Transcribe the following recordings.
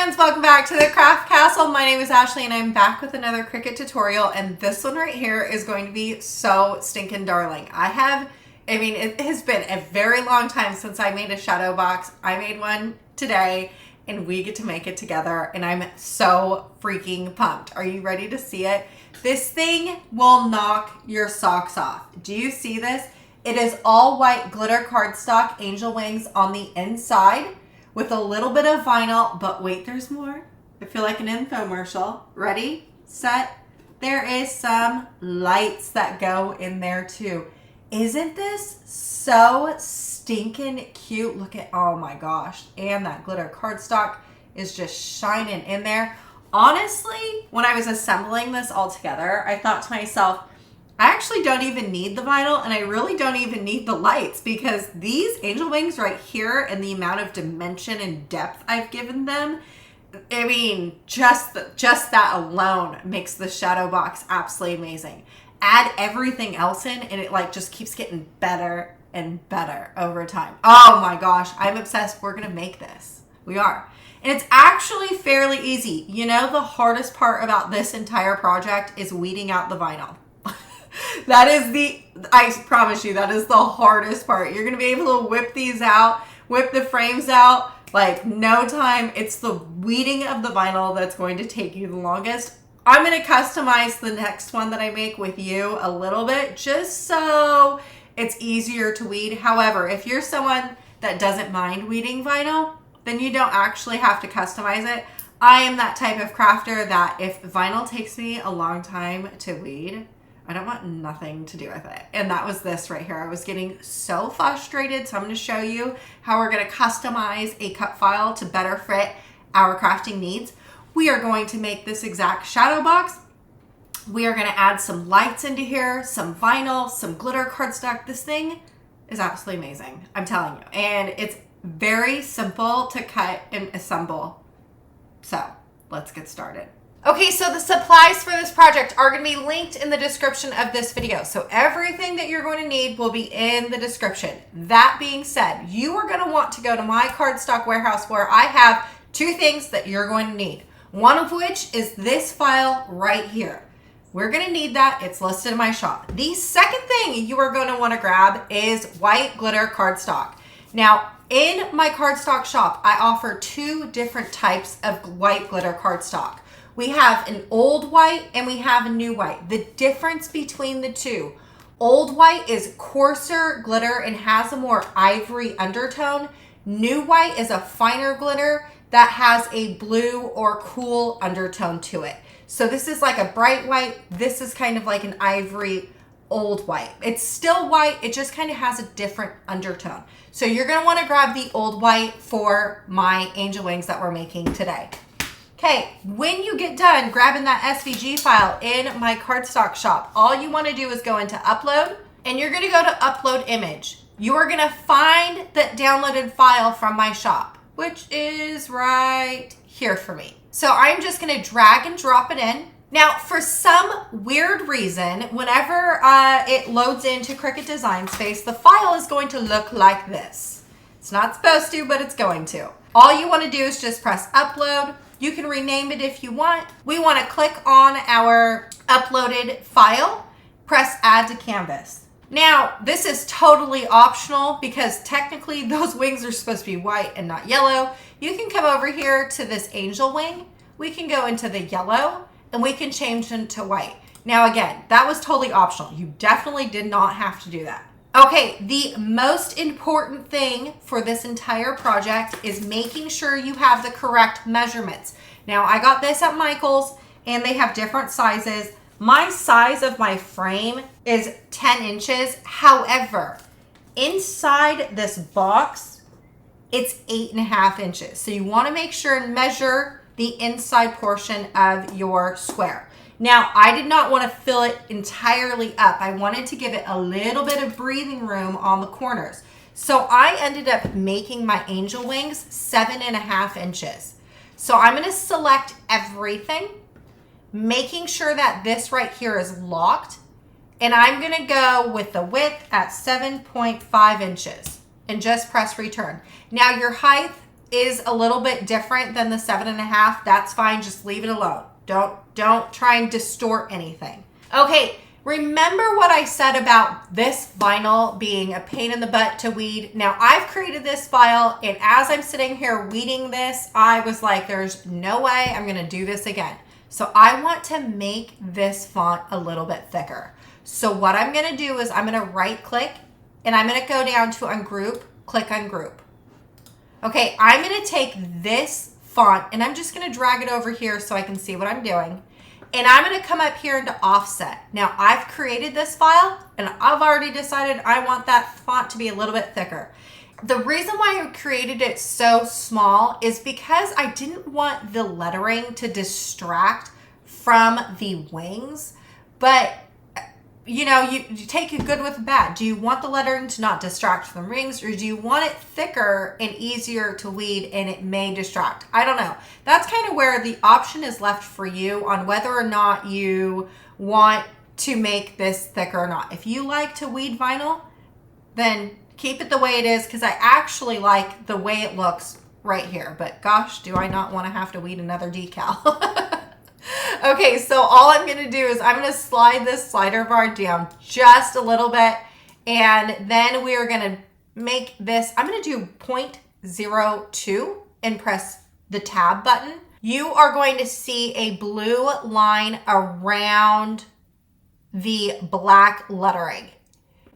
friends, welcome back to the Craft Castle. My name is Ashley and I'm back with another Cricut tutorial, and this one right here is going to be so stinking darling. It has been a very long time since I made a shadow box. I made one today and we get to make it together and I'm so freaking pumped. Are you ready to see it? This thing will knock your socks off. Do you see this? It is all white glitter cardstock angel wings on the inside, with a little bit of vinyl, but wait, there's more. I feel like an infomercial. Ready, set. There is some lights that go in there too. Isn't this so stinking cute? Look at, oh my gosh. And that glitter cardstock is just shining in there. Honestly, when I was assembling this all together, I thought to myself, I actually don't even need the vinyl and I really don't even need the lights, because these angel wings right here and the amount of dimension and depth I've given them, I mean, just that alone makes the shadow box absolutely amazing. Add everything else in and it like just keeps getting better and better over time. Oh my gosh, I'm obsessed. We're gonna make this. We are. And it's actually fairly easy. You know, the hardest part about this entire project is weeding out the vinyl. I promise you, that is the hardest part. You're going to be able to whip these out, whip the frames out, like no time. It's the weeding of the vinyl that's going to take you the longest. I'm going to customize the next one that I make with you a little bit, just so it's easier to weed. However, if you're someone that doesn't mind weeding vinyl, then you don't actually have to customize it. I am that type of crafter that if vinyl takes me a long time to weed, I don't want nothing to do with it. And that was this right here. I was getting so frustrated. So I'm going to show you how we're going to customize a cut file to better fit our crafting needs. We are going to make this exact shadow box. We are going to add some lights into here, some vinyl, some glitter cardstock. This thing is absolutely amazing. I'm telling you. And it's very simple to cut and assemble. So let's get started. Okay, so the supplies for this project are going to be linked in the description of this video. So everything that you're going to need will be in the description. That being said, you are going to want to go to my cardstock warehouse where I have two things that you're going to need. One of which is this file right here. We're going to need that. It's listed in my shop. The second thing you are going to want to grab is white glitter cardstock. Now, in my cardstock shop, I offer two different types of white glitter cardstock. We have an old white and we have a new white. The difference between the two, old white is coarser glitter and has a more ivory undertone. New white is a finer glitter that has a blue or cool undertone to it. So this is like a bright white. This is kind of like an ivory old white. It's still white. It just kind of has a different undertone. So you're going to want to grab the old white for my angel wings that we're making today. Okay, when you get done grabbing that SVG file in my cardstock shop, all you want to do is go into upload and you're going to go to upload image. You are going to find that downloaded file from my shop, which is right here for me. So I'm just going to drag and drop it in. Now, for some weird reason, whenever it loads into Cricut Design Space, the file is going to look like this. It's not supposed to, but it's going to. All you want to do is just press upload. You can rename it if you want. We want to click on our uploaded file, press add to canvas. Now, this is totally optional because technically those wings are supposed to be white and not yellow. You can come over here to this angel wing. We can go into the yellow and we can change them to white. Now again, that was totally optional. You definitely did not have to do that. Okay, the most important thing for this entire project is making sure you have the correct measurements. Now, I got this at Michael's and they have different sizes. My size of my frame is 10 inches. However, inside this box, it's 8.5 inches. So you want to make sure and measure the inside portion of your square. Now, I did not want to fill it entirely up. I wanted to give it a little bit of breathing room on the corners. So I ended up making my angel wings 7.5 inches. So I'm going to select everything, making sure that this right here is locked. And I'm going to go with the width at 7.5 inches and just press return. Now your height is a little bit different than the 7.5, that's fine. Just leave it alone. Don't try and distort anything. Okay, remember what I said about this vinyl being a pain in the butt to weed? Now, I've created this file, and as I'm sitting here weeding this, I was like, there's no way I'm gonna do this again. So I want to make this font a little bit thicker. So what I'm gonna do is I'm gonna right click and I'm gonna go down to ungroup, click ungroup. Okay, I'm gonna take this font and I'm just gonna drag it over here so I can see what I'm doing. And I'm gonna come up here into offset. Now I've created this file and I've already decided I want that font to be a little bit thicker. The reason why I created it so small is because I didn't want the lettering to distract from the wings. But, you know, you take a good with a bad. Do you want the lettering to not distract from the wings, or do you want it thicker and easier to weed and it may distract? I don't know. That's kind of where the option is left for you on whether or not you want to make this thicker or not. If you like to weed vinyl, then keep it the way it is, because I actually like the way it looks right here. But gosh, do I not want to have to weed another decal. Okay, so all I'm going to do is I'm going to slide this slider bar down just a little bit. And then we are going to make this, I'm going to do 0.02 and press the tab button. You are going to see a blue line around the black lettering.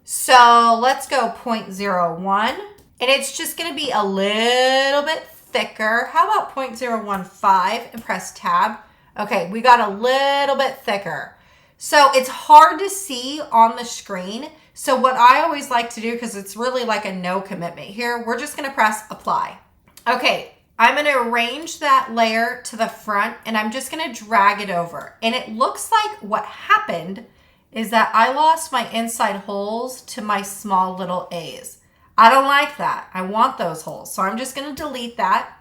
So let's go 0.01, and it's just going to be a little bit thicker. How about 0.015 and press tab? Okay, we got a little bit thicker. So it's hard to see on the screen. So what I always like to do, because it's really like a no commitment here, we're just going to press apply. Okay, I'm going to arrange that layer to the front, and I'm just going to drag it over. And it looks like what happened is that I lost my inside holes to my small little A's. I don't like that. I want those holes. So I'm just going to delete that.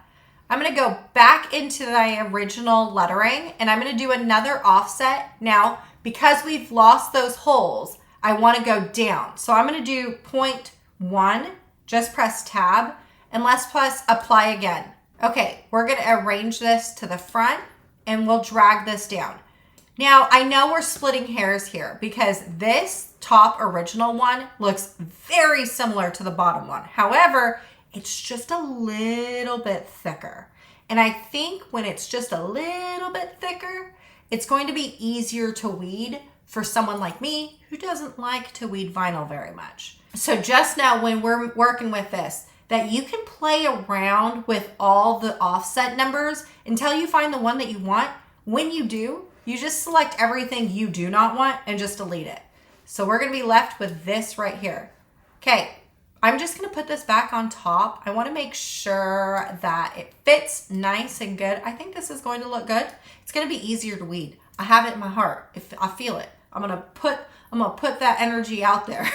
I'm going to go back into my original lettering, and I'm going to do another offset. Now, because we've lost those holes, I want to go down. So I'm going to do 0.1, just press tab, and let's press apply again. Okay, we're going to arrange this to the front, and we'll drag this down. Now, I know we're splitting hairs here because this top original one looks very similar to the bottom one. However, it's just a little bit thicker. And I think when it's just a little bit thicker, it's going to be easier to weed for someone like me who doesn't like to weed vinyl very much. So just now when we're working with this, that you can play around with all the offset numbers until you find the one that you want. When you do, you just select everything you do not want and just delete it. So we're going to be left with this right here. Okay, I'm just going to put this back on top. I want to make sure that it fits nice and good. I think this is going to look good. It's going to be easier to weed. I have it in my heart. If I feel it, I'm going to put that energy out there.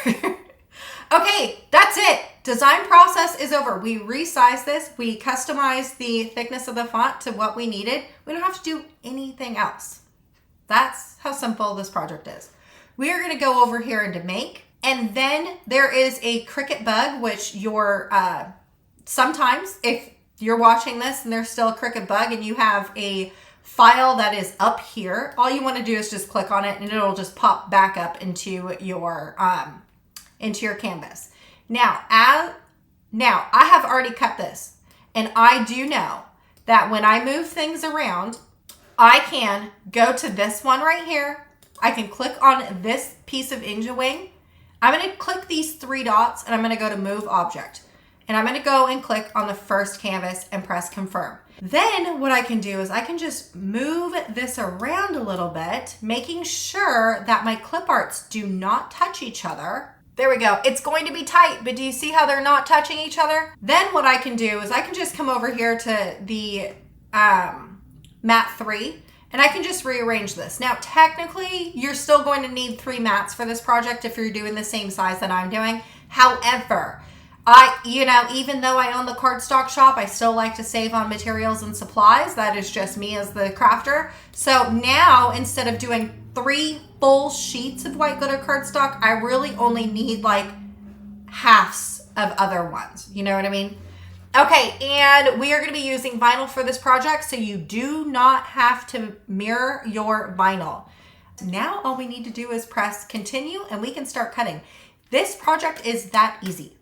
Okay, that's it. Design process is over. We resized this. We customized the thickness of the font to what we needed. We don't have to do anything else. That's how simple this project is. We are going to go over here into make, and then there is a Cricut bug, which you're sometimes if you're watching this and there's still a Cricut bug and you have a file that is up here, all you want to do is just click on it and it'll just pop back up into your canvas. Now I have already cut this, and I do know that when I move things around, I can go to this one right here. I can click on this piece of Ninja Wing. I'm going to click these three dots, and I'm going to go to move object. And I'm going to go and click on the first canvas and press confirm. Then what I can do is I can just move this around a little bit, making sure that my clip arts do not touch each other. There we go. It's going to be tight, but do you see how they're not touching each other? Then what I can do is I can just come over here to the mat 3, and I can just rearrange this. Now, technically, you're still going to need 3 mats for this project if you're doing the same size that I'm doing. However, even though I own the Cardstock shop, I still like to save on materials and supplies. That is just me as the crafter. So now, instead of doing 3 full sheets of white glitter cardstock, I really only need like halves of other ones. You know what I mean? Okay, and we are going to be using vinyl for this project, so you do not have to mirror your vinyl. Now all we need to do is press continue and we can start cutting. This project is that easy.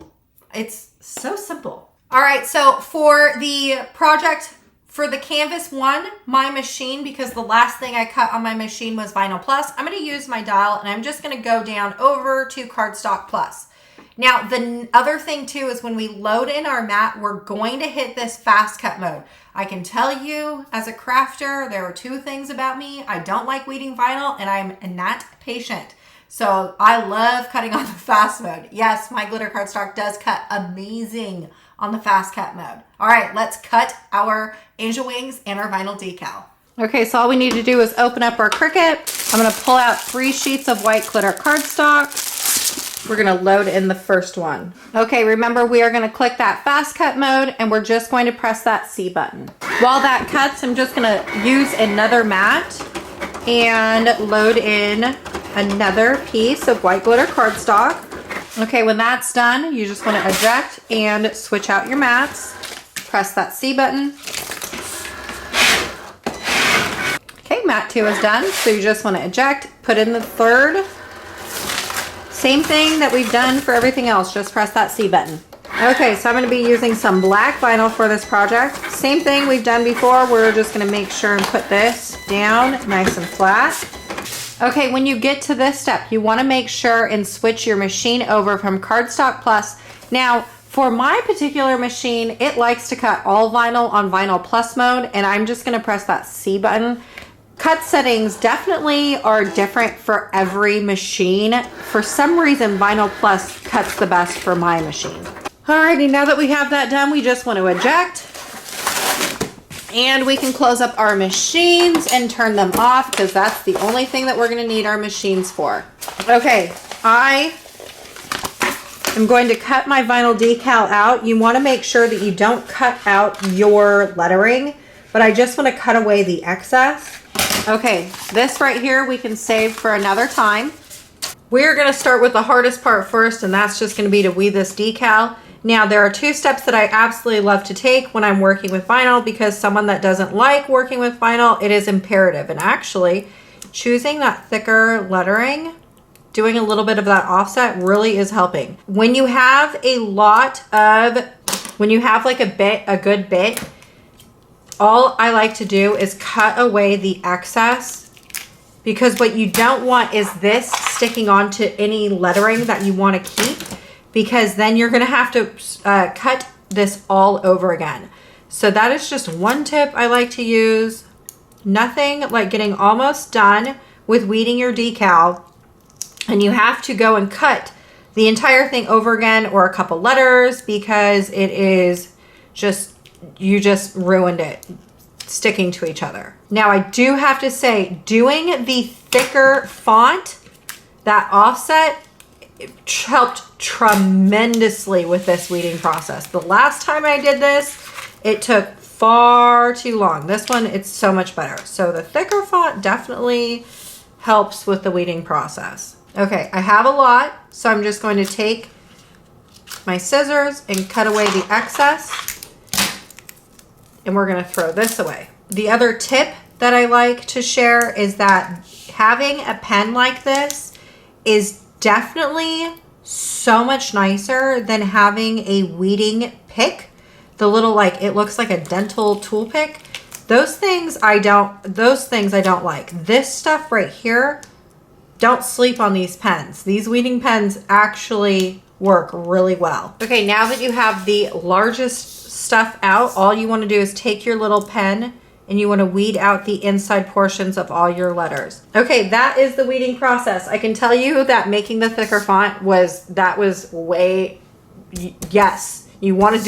It's so simple. All right, so for the project, for the canvas one, my machine, because the last thing I cut on my machine was Vinyl Plus, I'm going to use my dial and I'm just going to go down over to Cardstock Plus. Now, the other thing too is when we load in our mat, we're going to hit this fast cut mode. I can tell you as a crafter, there are two things about me. I don't like weeding vinyl and I'm not patient. So I love cutting on the fast mode. Yes, my glitter cardstock does cut amazing on the fast cut mode. All right, let's cut our angel wings and our vinyl decal. Okay, so all we need to do is open up our Cricut. I'm gonna pull out 3 sheets of white glitter cardstock. We're gonna load in the first one. Okay, remember we are gonna click that fast cut mode and we're just going to press that C button. While that cuts, I'm just gonna use another mat and load in another piece of white glitter cardstock. Okay, when that's done, you just wanna eject and switch out your mats. Press that C button. Okay, mat 2 is done. So you just wanna eject, put in the third. Same thing that we've done for everything else, just press that C button. Okay, so I'm gonna be using some black vinyl for this project. Same thing we've done before, we're just gonna make sure and put this down nice and flat. Okay, when you get to this step, you wanna make sure and switch your machine over from Cardstock Plus. Now, for my particular machine, it likes to cut all vinyl on Vinyl Plus mode, and I'm just gonna press that C button. Cut settings definitely are different for every machine. For some reason, Vinyl Plus cuts the best for my machine. Alrighty, now that we have that done, we just want to eject. And we can close up our machines and turn them off because that's the only thing that we're going to need our machines for. Okay, I am going to cut my vinyl decal out. You want to make sure that you don't cut out your lettering, but I just want to cut away the excess. Okay, this right here we can save for another time. We're going to start with the hardest part first, and that's just going to be to weed this decal. Now, there are 2 steps that I absolutely love to take when I'm working with vinyl, because someone that doesn't like working with vinyl, it is imperative. And actually, choosing that thicker lettering, doing a little bit of that offset really is helping. When you have a lot of, when you have like a good bit, all I like to do is cut away the excess, because what you don't want is this sticking onto any lettering that you want to keep, because then you're going to have to cut this all over again. So that is just one tip I like to use. Nothing like getting almost done with weeding your decal and you have to go and cut the entire thing over again, or a couple letters, because it is just, you just ruined it sticking to each other. Now, I do have to say, doing the thicker font, that offset, it helped tremendously with this weeding process. The last time I did this, it took far too long. This one, it's so much better. So the thicker font definitely helps with the weeding process. Okay, I have a lot, so I'm just going to take my scissors and cut away the excess, and we're going to throw this away. The other tip that I like to share is that having a pen like this is definitely so much nicer than having a weeding pick. The little, like, it looks like a dental tool pick. Those things I don't like. This stuff right here, don't sleep on these pens. These weeding pens actually work really well. Okay, now that you have the largest stuff out, all you want to do is take your little pen and you want to weed out the inside portions of all your letters. Okay, that is the weeding process. I can tell you that making the thicker font was way, yes, you want to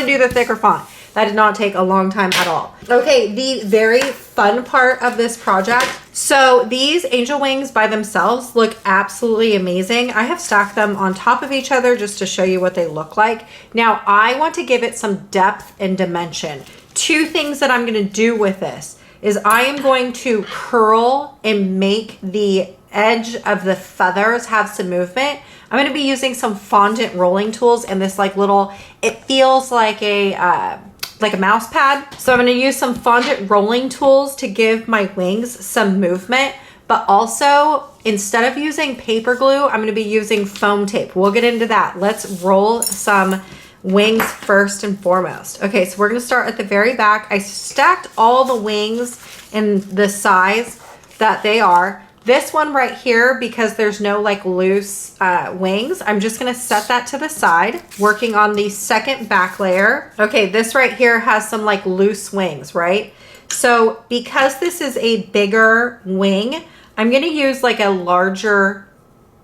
do the thicker font. That did not take a long time at all. Okay, the very fun part of this project. So these angel wings by themselves look absolutely amazing. I have stacked them on top of each other just to show you what they look like. Now, I want to give it some depth and dimension. 2 things that I'm going to do with this is I am going to curl and make the edge of the feathers have some movement, I'm going to be using some fondant rolling tools and this like little, it feels like a mouse pad. So I'm going to use some fondant rolling tools to give my wings some movement, but also instead of using paper glue, I'm going to be using foam tape. We'll get into that. Let's roll some wings first and foremost. Okay, so we're going to start at the very back. I stacked all the wings in the size that they are. This one right here, because there's no like loose wings, I'm just gonna set that to the side, working on the second back layer. Okay, this right here has some like loose wings, right? So because this is a bigger wing, I'm gonna use like a larger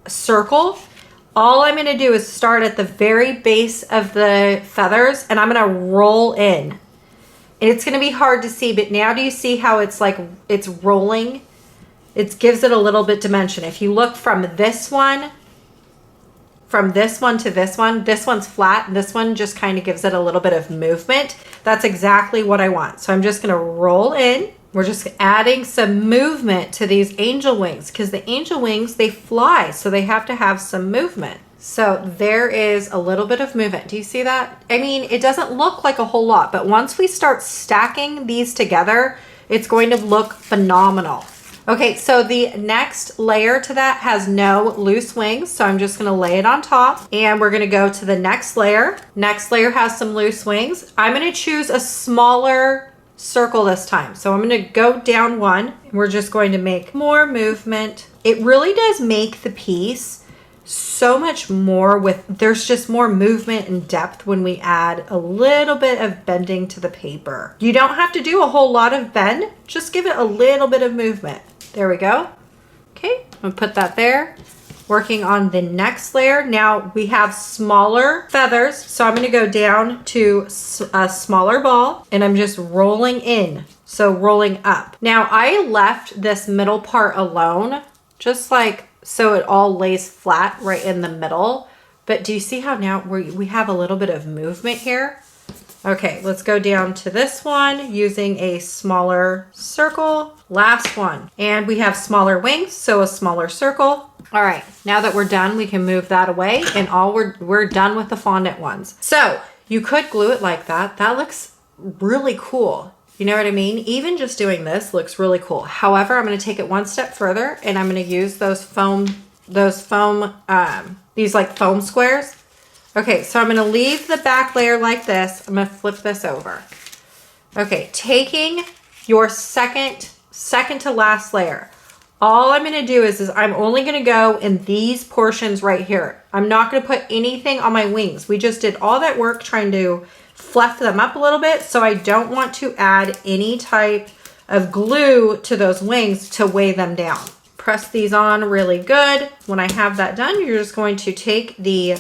circle. All I'm gonna do is start at the very base of the feathers and I'm gonna roll in. And it's gonna be hard to see, but now do you see how it's like, it's rolling? It gives it a little bit dimension. If you look from this one to this one's flat. And this one just kind of gives it a little bit of movement. That's exactly what I want. So I'm just going to roll in. We're just adding some movement to these angel wings because the angel wings, they fly. So they have to have some movement. So there is a little bit of movement. Do you see that? I mean, it doesn't look like a whole lot, but once we start stacking these together, it's going to look phenomenal. Okay, so the next layer to that has no loose wings, so I'm just gonna lay it on top and we're gonna go to the next layer. Next layer has some loose wings. I'm gonna choose a smaller circle this time. So I'm gonna go down one and we're just going to make more movement. It really does make the piece so much more there's just more movement and depth when we add a little bit of bending to the paper. You don't have to do a whole lot of bend, just give it a little bit of movement. There we go. Okay, I'm gonna put that there. Working on the next layer. Now we have smaller feathers, so I'm gonna go down to a smaller ball and I'm just rolling in, so rolling up. Now I left this middle part alone, just like so it all lays flat right in the middle. But do you see how now we have a little bit of movement here? Okay, let's go down to this one using a smaller circle. Last one. And we have smaller wings, so a smaller circle. All right, now that we're done, we can move that away and we're done with the fondant ones. So you could glue it like that. That looks really cool. You know what I mean? Even just doing this looks really cool. However, I'm gonna take it one step further and I'm gonna use these like foam squares. Okay, so I'm gonna leave the back layer like this. I'm gonna flip this over. Okay, taking your second to last layer. All I'm gonna do is I'm only gonna go in these portions right here. I'm not gonna put anything on my wings. We just did all that work trying to fluff them up a little bit, so I don't want to add any type of glue to those wings to weigh them down. Press these on really good. When I have that done, you're just going to take the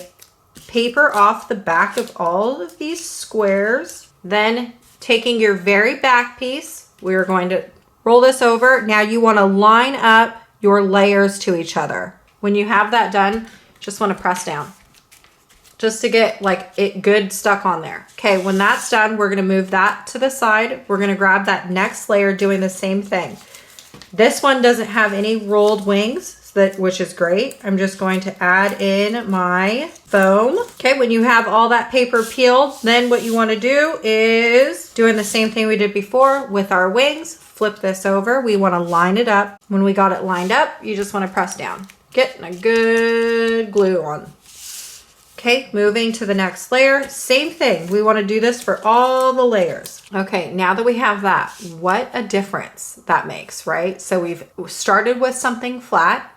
paper off the back of all of these squares. Then taking your very back piece, we're going to roll this over. Now you want to line up your layers to each other. When you have that done, just want to press down just to get like it good stuck on there. Okay, when that's done, we're going to move that to the side. We're going to grab that next layer doing the same thing. This one doesn't have any rolled wings, which is great. I'm just going to add in my foam. Okay, when you have all that paper peeled, then what you want to do is doing the same thing we did before with our wings. Flip this over. We want to line it up. When we got it lined up, you just want to press down. Getting a good glue on. Okay, moving to the next layer. Same thing. We want to do this for all the layers. Okay, now that we have that, what a difference that makes, right? So we've started with something flat.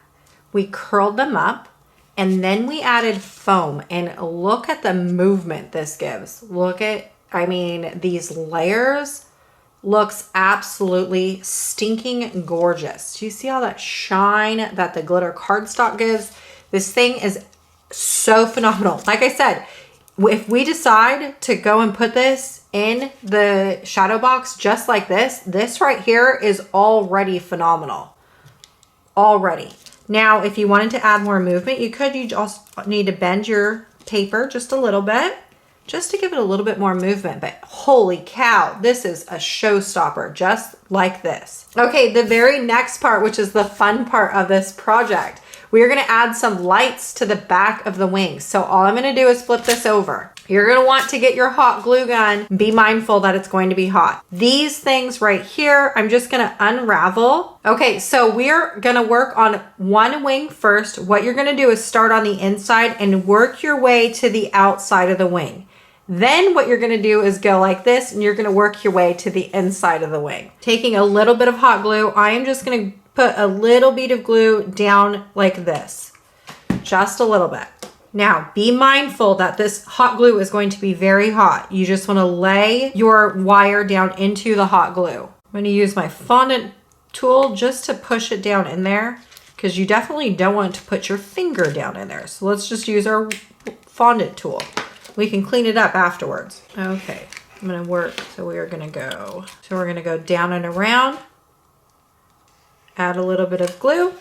We curled them up and then we added foam, and look at the movement this gives. I mean, these layers looks absolutely stinking gorgeous. Do you see all that shine that the glitter cardstock gives? This thing is so phenomenal. Like I said, if we decide to go and put this in the shadow box just like this right here is already phenomenal. Already. Now, if you wanted to add more movement, you just need to bend your paper just a little bit. just to give it a little bit more movement. But holy cow, this is a showstopper, just like this. Okay, the very next part, which is the fun part of this project, we are gonna add some lights to the back of the wings. So all I'm gonna do is flip this over. You're gonna want to get your hot glue gun. Be mindful that it's going to be hot. These things right here, I'm just gonna unravel. Okay, so we're gonna work on one wing first. What you're gonna do is start on the inside and work your way to the outside of the wing. Then what you're gonna do is go like this, and you're gonna work your way to the inside of the wing. Taking a little bit of hot glue, I am just gonna put a little bead of glue down like this, just a little bit. Now, be mindful that this hot glue is going to be very hot. You just want to lay your wire down into the hot glue. I'm going to use my fondant tool just to push it down in there, because you definitely don't want to put your finger down in there. So let's just use our fondant tool. We can clean it up afterwards. Okay, I'm going to work. So we're going to go down and around. Add a little bit of glue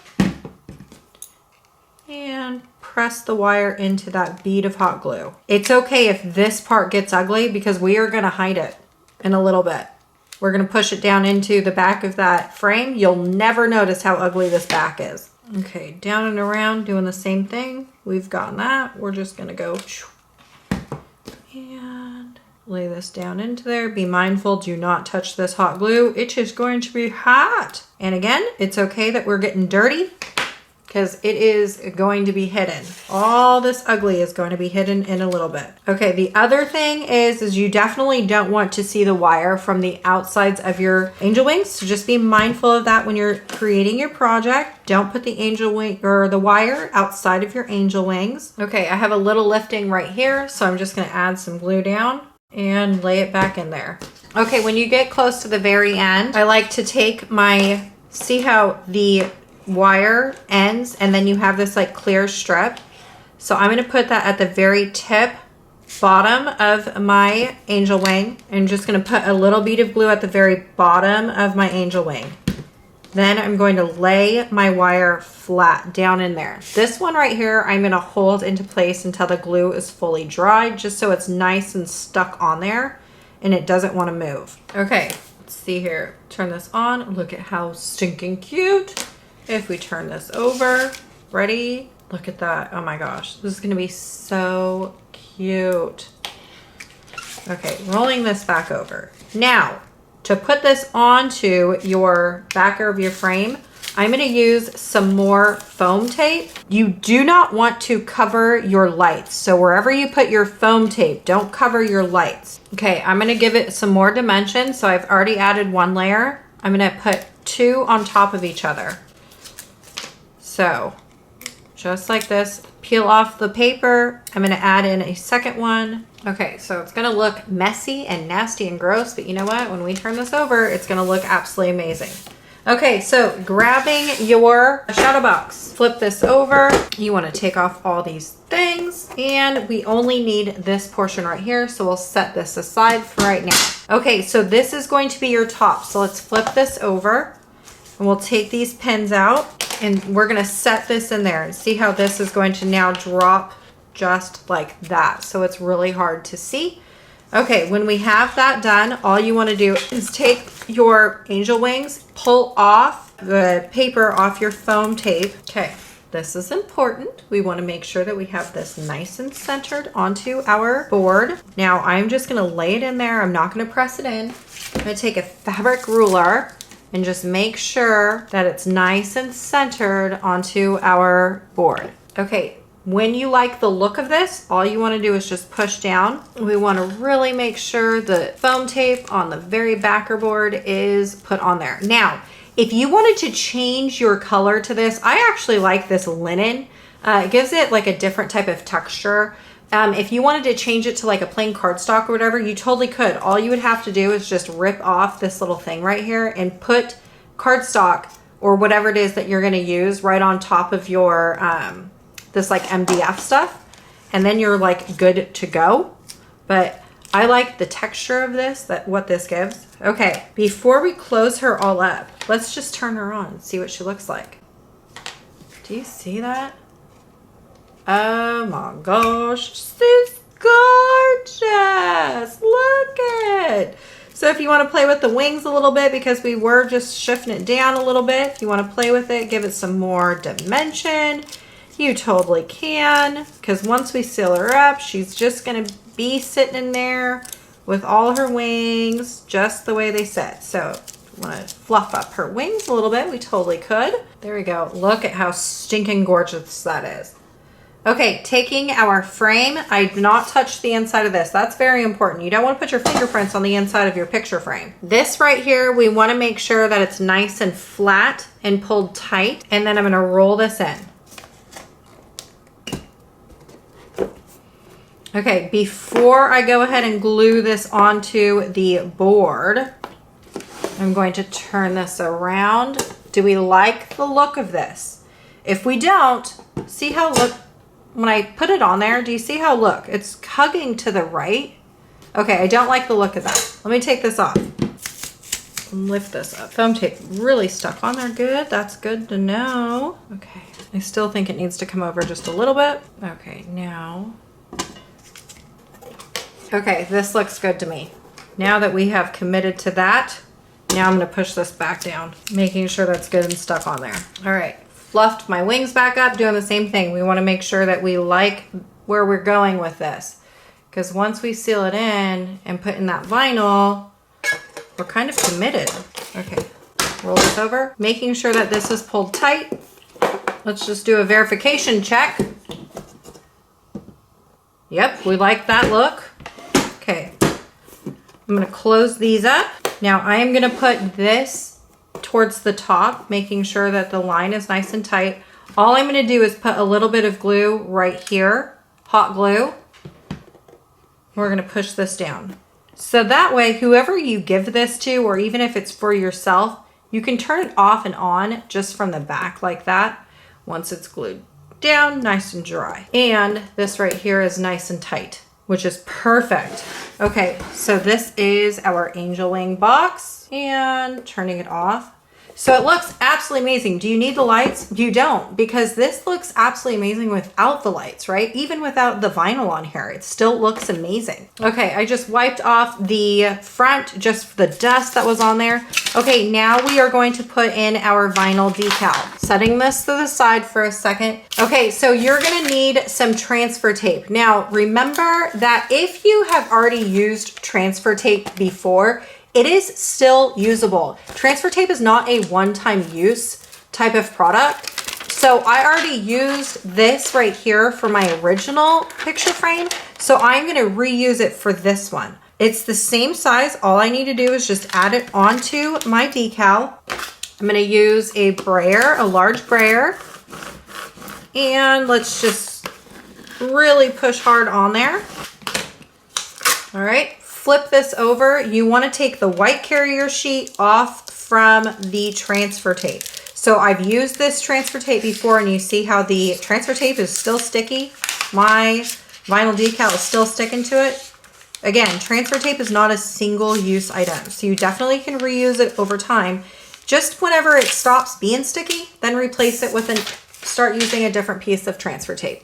and press the wire into that bead of hot glue. It's okay if this part gets ugly, because we are going to hide it in a little bit. We're going to push it down into the back of that frame. You'll never notice how ugly this back is. Okay, down and around, doing the same thing. We've gotten that. We're just going to go and lay this down into there. Be mindful, do not touch this hot glue. It is going to be hot. And again, it's okay that we're getting dirty, because it is going to be hidden. All this ugly is going to be hidden in a little bit. Okay, the other thing is you definitely don't want to see the wire from the outsides of your angel wings. So just be mindful of that when you're creating your project. Don't put the angel wing or the wire outside of your angel wings. Okay, I have a little lifting right here, so I'm just gonna add some glue down and lay it back in there. Okay, when you get close to the very end, I like to take my, see how the wire ends and then you have this like clear strip. So I'm going to put that at the very tip bottom of my angel wing. I'm just going to put a little bead of glue at the very bottom of my angel wing. Then I'm going to lay my wire flat down in there. This one right here, I'm going to hold into place until the glue is fully dried, just so it's nice and stuck on there and it doesn't want to move. Okay, let's see here. Turn this on. Look at how stinking cute. If we turn this over, ready? Look at that. Oh my gosh, this is going to be so cute. Okay, rolling this back over. Now, to put this onto your backer of your frame, I'm going to use some more foam tape. You do not want to cover your lights. So wherever you put your foam tape, don't cover your lights. Okay, I'm going to give it some more dimension. So I've already added one layer. I'm going to put two on top of each other. So just like this, peel off the paper. I'm going to add in a second one. Okay, so it's going to look messy and nasty and gross, but you know what? When we turn this over, it's going to look absolutely amazing. Okay, so grabbing your shadow box, flip this over. You want to take off all these things, and we only need this portion right here, so we'll set this aside for right now. Okay, so this is going to be your top, so let's flip this over, and we'll take these pins out, and we're going to set this in there and see how this is going to now drop just like that. So it's really hard to see. Okay, when we have that done, all you want to do is take your angel wings, pull off the paper off your foam tape. Okay, this is important. We want to make sure that we have this nice and centered onto our board. Now I'm just going to lay it in there. I'm not going to press it in. I'm going to take a fabric ruler and just make sure that it's nice and centered onto our board. Okay. When you like the look of this, all you want to do is just push down. We want to really make sure the foam tape on the very backer board is put on there. Now, if you wanted to change your color to this, I actually like this linen. It gives it like a different type of texture. If you wanted to change it to like a plain cardstock or whatever, you totally could. All you would have to do is just rip off this little thing right here and put cardstock or whatever it is that you're going to use right on top of your this like MDF stuff, and then you're like good to go. But I like the texture of this, what this gives. Okay, before we close her all up, let's just turn her on and see what she looks like. Do you see that? Oh my gosh, she's gorgeous. gorgeous. Look it. So if you want to play with the wings a little bit, because we were just shifting it down a little bit, if you want to play with it, give it some more dimension, you totally can. Because once we seal her up, she's just going to be sitting in there with all her wings just the way they sit. So if you want to fluff up her wings a little bit, we totally could. There we go. Look at how stinking gorgeous that is. Okay, taking our frame, I do not touch the inside of this. That's very important. You don't want to put your fingerprints on the inside of your picture frame. This right here, we want to make sure that it's nice and flat and pulled tight. And then I'm going to roll this in. Okay, before I go ahead and glue this onto the board, I'm going to turn this around. Do we like the look of this? If we don't, see how when I put it on there, do you see how, look, it's hugging to the right? Okay, I don't like the look of that. Let me take this off. Lift this up. Foam tape really stuck on there. Good, that's good to know. Okay, I still think it needs to come over just a little bit. Okay, now. Okay, this looks good to me. Now that we have committed to that, now I'm gonna push this back down, making sure that's good and stuck on there. All right. Fluffed my wings back up, doing the same thing. We want to make sure that we like where we're going with this, because once we seal it in and put in that vinyl, we're kind of committed. Okay, roll this over, making sure that this is pulled tight. Let's just do a verification check. Yep, we like that look. Okay, I'm going to close these up. Now I am going to put this towards the top, making sure that the line is nice and tight. All I'm going to do is put a little bit of glue right here, hot glue. We're going to push this down. So that way, whoever you give this to, or even if it's for yourself, you can turn it off and on just from the back like that. Once it's glued down, nice and dry. And this right here is nice and tight, which is perfect. Okay, so this is our angel wing box, and turning it off. So it looks absolutely amazing. Do you need the lights? You don't, because this looks absolutely amazing without the lights, right? Even without the vinyl on here, it still looks amazing. Okay, I just wiped off the front, just the dust that was on there. Okay, now we are going to put in our vinyl decal. Setting this to the side for a second. Okay, so you're gonna need some transfer tape. Now, remember that if you have already used transfer tape before, it is still usable. Transfer tape is not a one-time use type of product. So I already used this right here for my original picture frame. So I'm gonna reuse it for this one. It's the same size. All I need to do is just add it onto my decal. I'm gonna use a brayer, a large brayer. And let's just really push hard on there. All right. Flip this over. You want to take the white carrier sheet off from the transfer tape. So I've used this transfer tape before, and you see how the transfer tape is still sticky. My vinyl decal is still sticking to it. Again, transfer tape is not a single use item, so you definitely can reuse it over time. Just whenever it stops being sticky, then replace it with start using a different piece of transfer tape.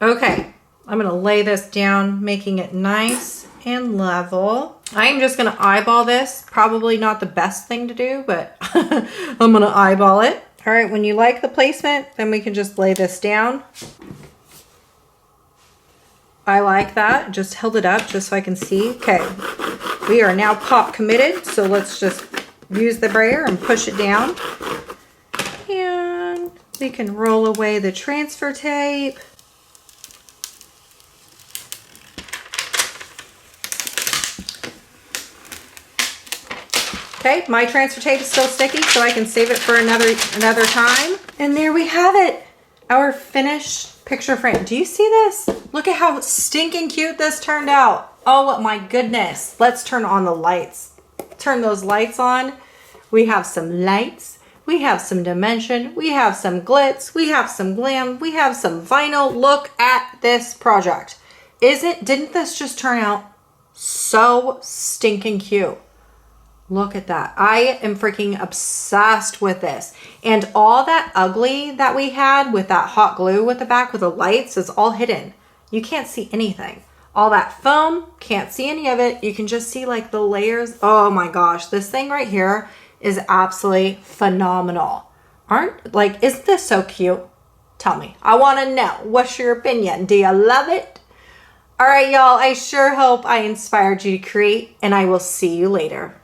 Okay. I'm going to lay this down, making it nice and level. I am just going to eyeball this. Probably not the best thing to do, but I'm going to eyeball it. All right, when you like the placement, then we can just lay this down. I like that. Just held it up just so I can see. Okay, we are now pop committed, so let's just use the brayer and push it down. And we can roll away the transfer tape. Okay, my transfer tape is still sticky, so I can save it for another time. And there we have it, our finished picture frame. Do you see this? Look at how stinking cute this turned out. Oh my goodness. Let's turn on the lights. Turn those lights on. We have some lights. We have some dimension. We have some glitz. We have some glam. We have some vinyl. Look at this project. Didn't this just turn out so stinking cute? Look at that. I am freaking obsessed with this. And all that ugly that we had with that hot glue with the back with the lights is all hidden. You can't see anything. all that foam. Can't see any of it. You can just see like the layers. Oh my gosh, this thing right here is absolutely phenomenal. Isn't this so cute? Tell me. I want to know. What's your opinion? Do you love it? All right, y'all. I sure hope I inspired you to create, and I will see you later.